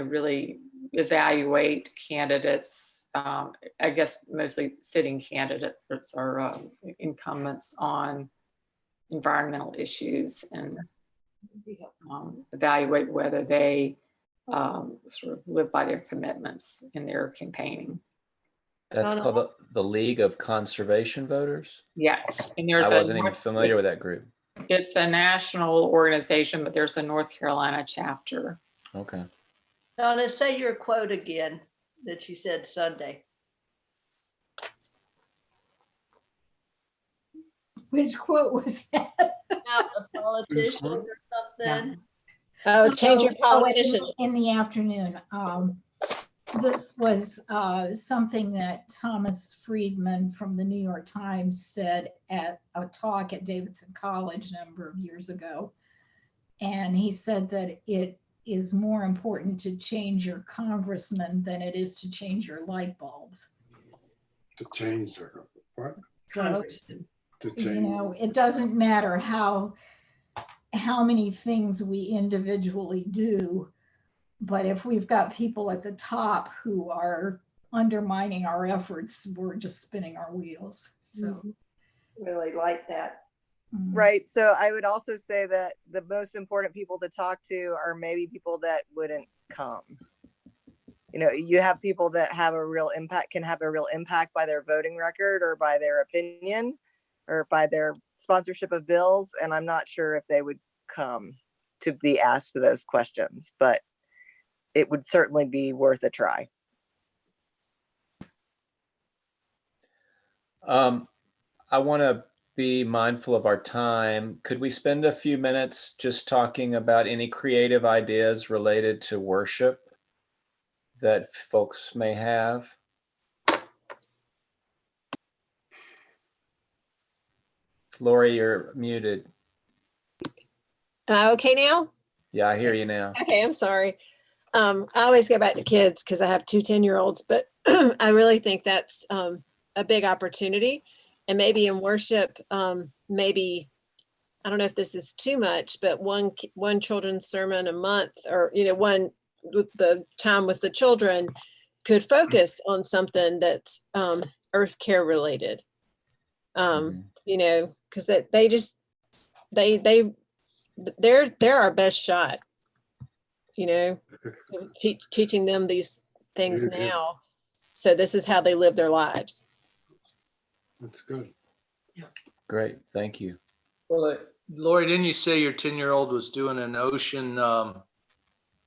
really evaluate candidates. I guess mostly sitting candidates or incumbents on environmental issues and evaluate whether they sort of live by their commitments in their campaigning. That's called the League of Conservation Voters? Yes. And I wasn't even familiar with that group. It's a national organization, but there's a North Carolina chapter. Okay. Donna, say your quote again that you said Sunday. Which quote was that? About a politician or something. Oh, change your politician. In the afternoon. This was something that Thomas Friedman from the New York Times said at a talk at Davidson College a number of years ago. And he said that it is more important to change your congressman than it is to change your light bulbs. To change the what? So, To change. it doesn't matter how many things we individually do, but if we've got people at the top who are undermining our efforts, we're just spinning our wheels. So really like that. Right. So I would also say that the most important people to talk to are maybe people that wouldn't come. You have people that have a real impact, can have a real impact by their voting record or by their opinion or by their sponsorship of bills. And I'm not sure if they would come to be asked those questions, but it would certainly be worth a try. I want to be mindful of our time. Could we spend a few minutes just talking about any creative ideas related to worship that folks may have? Lori, you're muted. Okay now? Yeah, I hear you now. Okay, I'm sorry. I always go back to kids because I have 2 10-year-olds, but I really think that's a big opportunity. And maybe in worship, maybe, I don't know if this is too much, but one children's sermon a month, or, one with the time with the children could focus on something that's earth care related. Because they're our best shot, teaching them these things now. So this is how they live their lives. That's good. Yeah. Great. Thank you. Well, Lori, didn't you say your 10-year-old was doing an ocean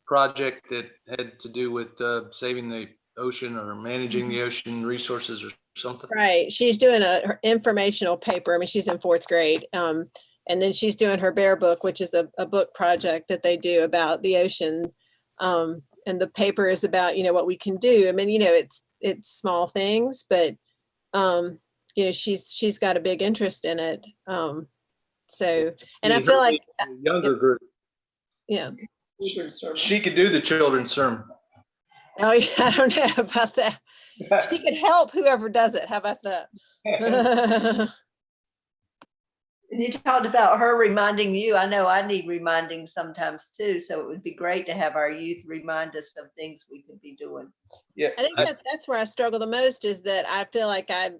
project that had to do with saving the ocean or managing the ocean resources or something? Right. She's doing her informational paper. I mean, she's in 4th grade. And then she's doing her bear book, which is a book project that they do about the ocean. And the paper is about, what we can do. I mean, it's small things, but, she's got a big interest in it. So, and I feel like, Younger group. yeah. She could do the children's sermon. Oh, yeah, I don't know about that. She could help whoever does it. How about that? And you talked about her reminding you. I know I need reminding sometimes too. So it would be great to have our youth remind us of things we could be doing. Yeah, I think that's where I struggle the most, is that I feel like I'm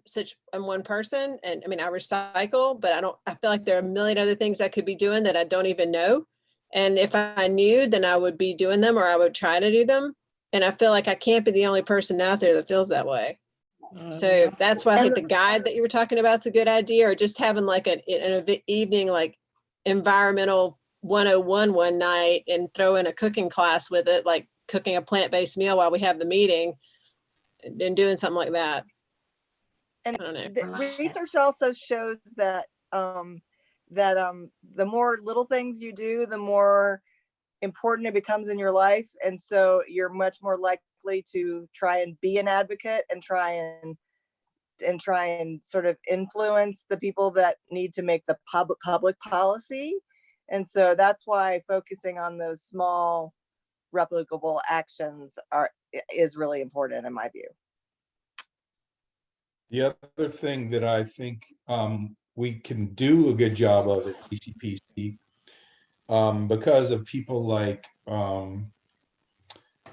one person, and I mean, I recycle, but I feel like there are a million other things I could be doing that I don't even know. And if I knew, then I would be doing them, or I would try to do them. And I feel like I can't be the only person out there that feels that way. So that's why I think the guide that you were talking about is a good idea, or just having like an evening, like environmental 101 one night, and throw in a cooking class with it, like cooking a plant-based meal while we have the meeting, and doing something like that. And I don't know. the research also shows that the more little things you do, the more important it becomes in your life. And so you're much more likely to try and be an advocate, and try and sort of influence the people that need to make the public policy. And so that's why focusing on those small replicable actions is really important in my view. The other thing that I think we can do a good job of at DCPC, because of people like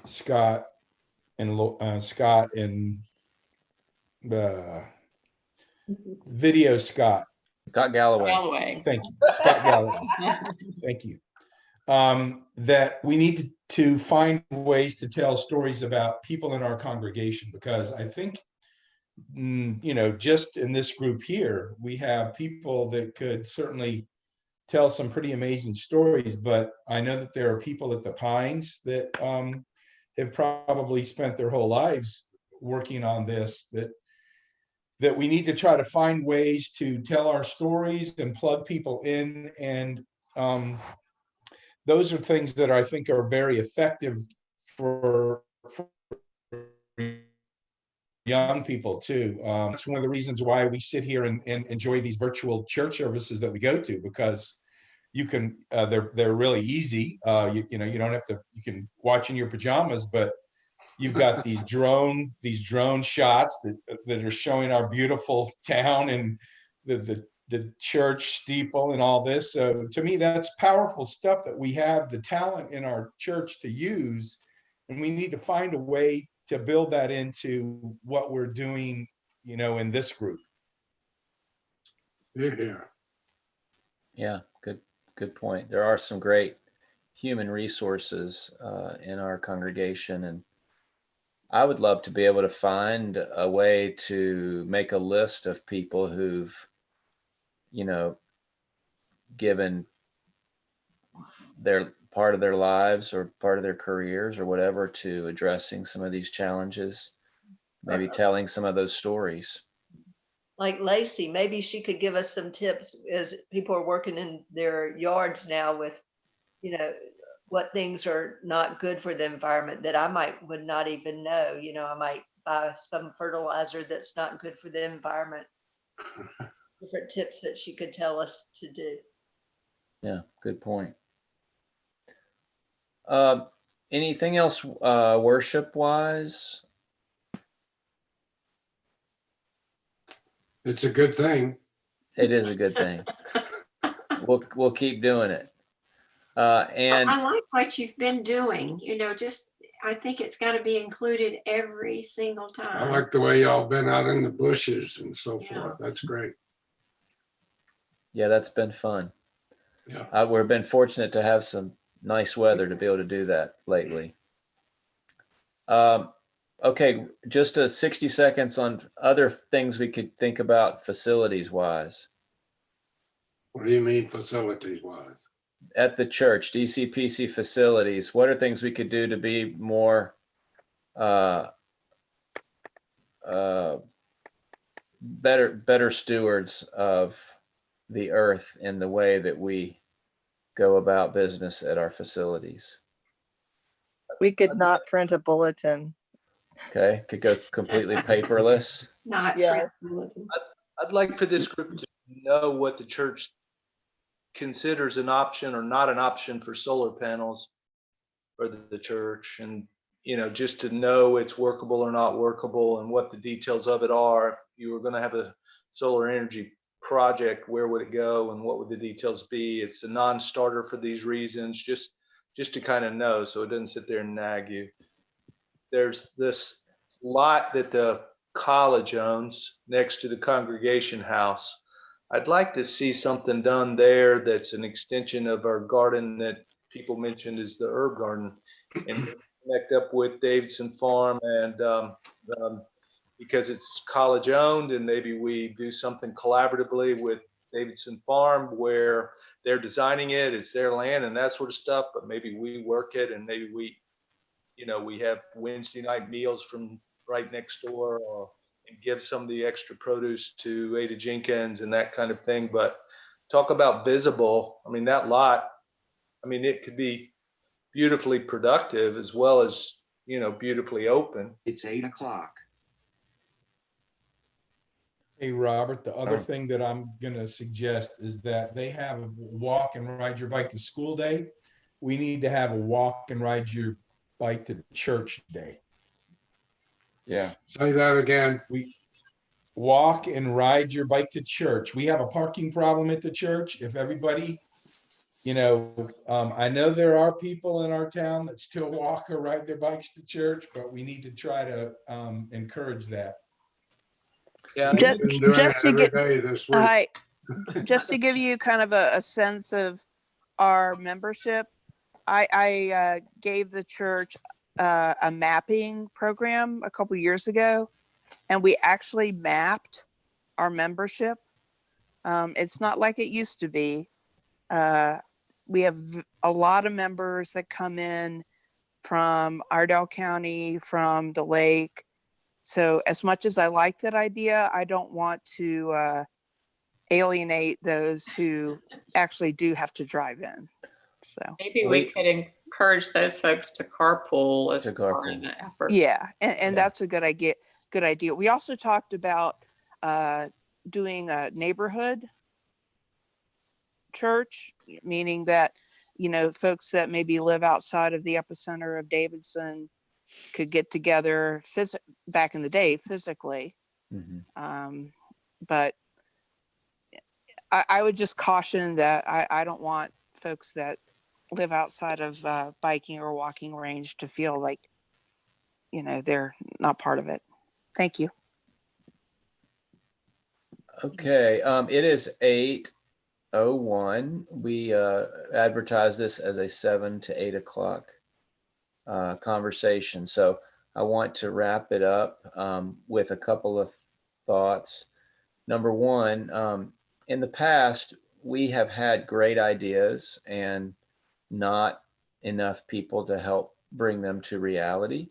Scott and video Scott Galloway. Thank you, Scott Galloway. Thank you. That we need to find ways to tell stories about people in our congregation, because I think, just in this group here, we have people that could certainly tell some pretty amazing stories, but I know that there are people at the Pines that have probably spent their whole lives working on this, that we need to try to find ways to tell our stories and plug people in. And those are things that I think are very effective for young people too. That's one of the reasons why we sit here and enjoy these virtual church services that we go to, because you can, they're really easy. You don't have to, you can watch in your pajamas, but you've got these drone shots that are showing our beautiful town and the church steeple and all this. So to me, that's powerful stuff that we have the talent in our church to use, and we need to find a way to build that into what we're doing, in this group. Yeah, good point. There are some great human resources in our congregation, and I would love to be able to find a way to make a list of people who've, given their part of their lives or part of their careers or whatever to addressing some of these challenges, maybe telling some of those stories. Like Lacey, maybe she could give us some tips as people are working in their yards now with, what things are not good for the environment that I would not even know. I might buy some fertilizer that's not good for the environment. Different tips that she could tell us to do. Yeah, good point. Anything else worship-wise? It's a good thing. It is a good thing. We'll keep doing it. And I like what you've been doing. I think it's got to be included every single time. I like the way y'all been out in the bushes and so forth. That's great. Yeah, that's been fun. Yeah. We've been fortunate to have some nice weather to be able to do that lately. Okay, just 60 seconds on other things we could think about facilities wise. What do you mean facilities wise? At the church, DCPC facilities, what are things we could do to be more better stewards of the earth in the way that we go about business at our facilities. We could not print a bulletin. Okay, could go completely paperless. Not Yes. I'd like for this group to know what the church considers an option or not an option for solar panels for the church, and just to know it's workable or not workable and what the details of it are. If you were going to have a solar energy project, where would it go and what would the details be? It's a non-starter for these reasons, just to kind of know, so it doesn't sit there and nag you. There's this lot that the college owns next to the congregation house. I'd like to see something done there that's an extension of our garden that people mentioned is the herb garden, and connect up with Davidson Farm, and because it's college owned, and maybe we do something collaboratively with Davidson Farm where they're designing it, it's their land and that sort of stuff, but maybe we work it, and maybe we have Wednesday night meals from right next door, and give some of the extra produce to Ada Jenkins and that kind of thing. But talk about visible. I mean, that lot, it could be beautifully productive as well as, beautifully open. It's 8 o'clock. Hey, Robert, the other thing that I'm going to suggest is that they have a walk and ride your bike to school day. We need to have a walk and ride your bike to church day. Yeah. Say that again. We walk and ride your bike to church. We have a parking problem at the church. If everybody, I know there are people in our town that still walk or ride their bikes to church, but we need to try to encourage that. Yeah, Just to every get, day this week. hi, just to give you kind of a sense of our membership, I gave the church a mapping program a couple years ago, and we actually mapped our membership. It's not like it used to be. We have a lot of members that come in from Iredell County, from the lake. So as much as I like that idea, I don't want to alienate those who actually do have to drive in. So maybe we could encourage those folks to carpool as part of the effort. Yeah, and that's a good idea. Good idea. We also talked about doing a neighborhood church, meaning that folks that maybe live outside of the epicenter of Davidson could get together back in the day physically. Mm-hmm. But I would just caution that I don't want folks that live outside of biking or walking range to feel like they're not part of it. Thank you. Okay, it is 8:01. We advertise this as a 7 to 8 o'clock conversation. So I want to wrap it up with a couple of thoughts. Number one, in the past, we have had great ideas and not enough people to help bring them to reality.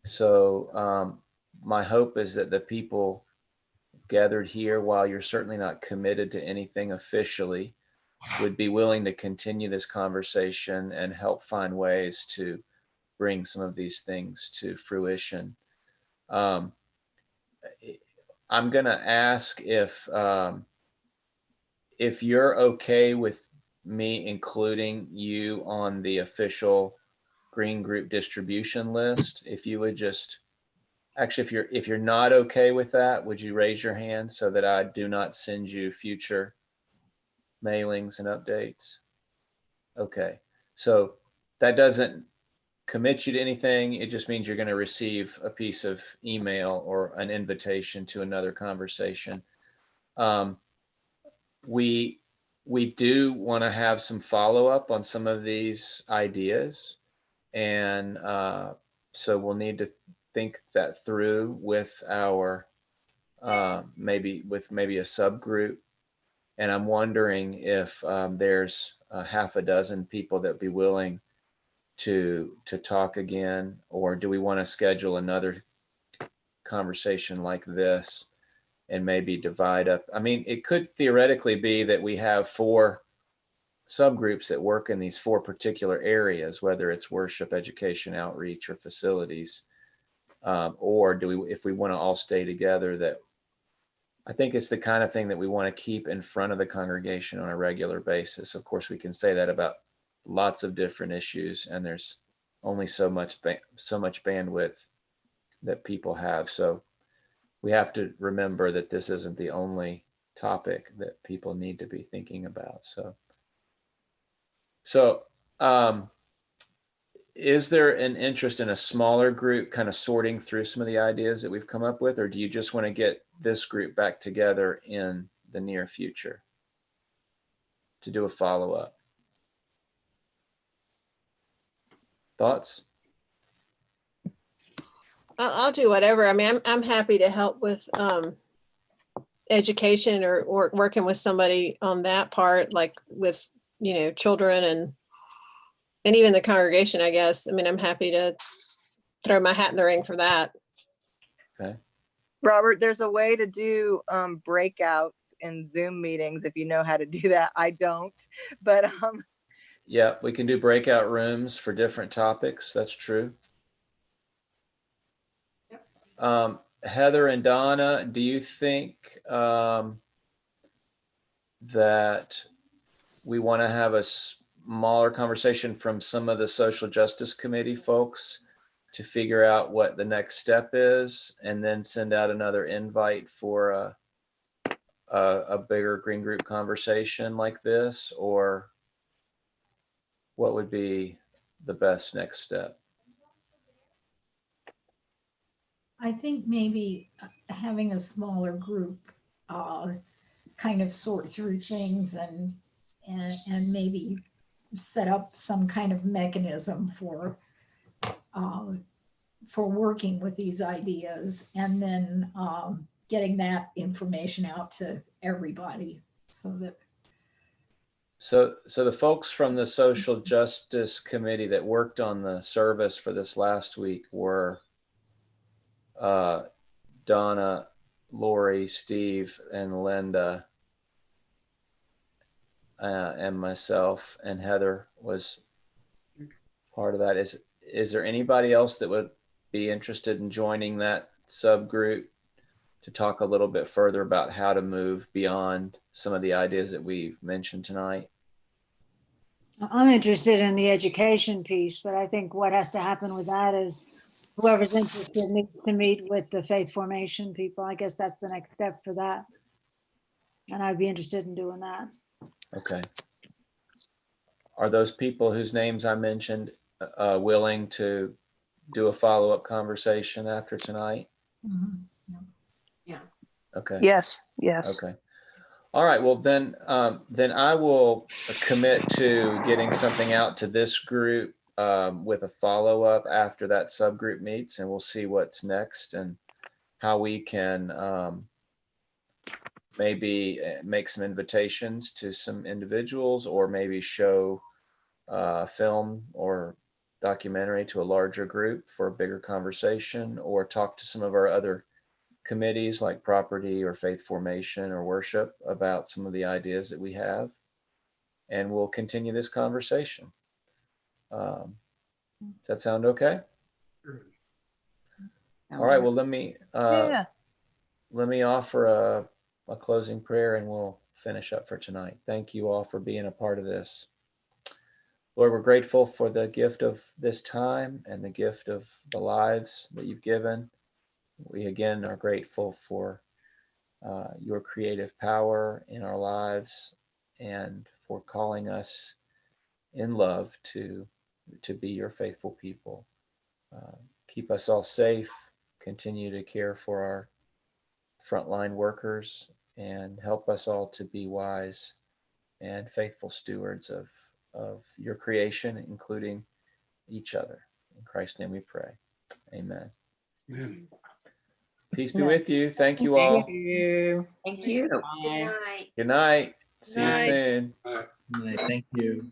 So my hope is that the people gathered here, while you're certainly not committed to anything officially, would be willing to continue this conversation and help find ways to bring some of these things to fruition. I'm going to ask if you're okay with me including you on the official Green Group distribution list. If you would just, actually, if you're not okay with that, would you raise your hand so that I do not send you future mailings and updates? Okay, so that doesn't commit you to anything. It just means you're going to receive a piece of email or an invitation to another conversation. We do want to have some follow-up on some of these ideas, and so we'll need to think that through with our maybe a subgroup. And I'm wondering if there's a half a dozen people that would be willing to talk again, or do we want to schedule another conversation like this and maybe divide up. I mean, it could theoretically be that we have 4 subgroups that work in these 4 particular areas, whether it's worship, education, outreach, or facilities. Or do we, if we want to all stay together, that I think it's the kind of thing that we want to keep in front of the congregation on a regular basis. Of course, we can say that about lots of different issues, and there's only so much bandwidth that people have. So we have to remember that this isn't the only topic that people need to be thinking about. So is there an interest in a smaller group kind of sorting through some of the ideas that we've come up with, or do you just want to get this group back together in the near future to do a follow-up? Thoughts? I'll do whatever. I mean, I'm happy to help with education or working with somebody on that part, like with, you know, children and even the congregation, I guess. I mean, I'm happy to throw my hat in the ring for that. Okay. Robert, there's a way to do breakouts in Zoom meetings if you know how to do that. I don't, but yeah, we can do breakout rooms for different topics. That's true. Heather and Donna, do you think that we want to have a smaller conversation from some of the social justice committee folks to figure out what the next step is, and then send out another invite for a bigger green group conversation like this? Or what would be the best next step? I think maybe having a smaller group kind of sort through things and maybe set up some kind of mechanism for working with these ideas, and then getting that information out to everybody so that. So the folks from the Social Justice Committee that worked on the service for this last week were Donna, Lori, Steve, and Linda, and myself, and Heather was part of that. Is there anybody else that would be interested in joining that subgroup to talk a little bit further about how to move beyond some of the ideas that we've mentioned tonight? I'm interested in the education piece, but I think what has to happen with that is whoever's interested needs to meet with the faith formation people. I guess that's the next step for that. And I'd be interested in doing that. Okay. Are those people whose names I mentioned willing to do a follow-up conversation after tonight? Mm-hmm. Yeah. Okay. Yes. Yes. Okay. All right. Well, then I will commit to getting something out to this group with a follow-up after that subgroup meets, and we'll see what's next and how we can maybe make some invitations to some individuals, or maybe show film or documentary to a larger group for a bigger conversation, or talk to some of our other committees like property or faith formation or worship about some of the ideas that we have, and we'll continue this conversation. Does that sound okay? All right. Well, let me offer a closing prayer, and we'll finish up for tonight. Thank you all for being a part of this. Lord, we're grateful for the gift of this time and the gift of the lives that you've given. We again are grateful for your creative power in our lives, and for calling us in love to be your faithful people. Keep us all safe, continue to care for our frontline workers, and help us all to be wise and faithful stewards of your creation, including each other. In Christ's name we pray. Amen. Amen. Peace be with you. Thank you all. Thank you. Good night. Good night. See you Night. soon. Thank you.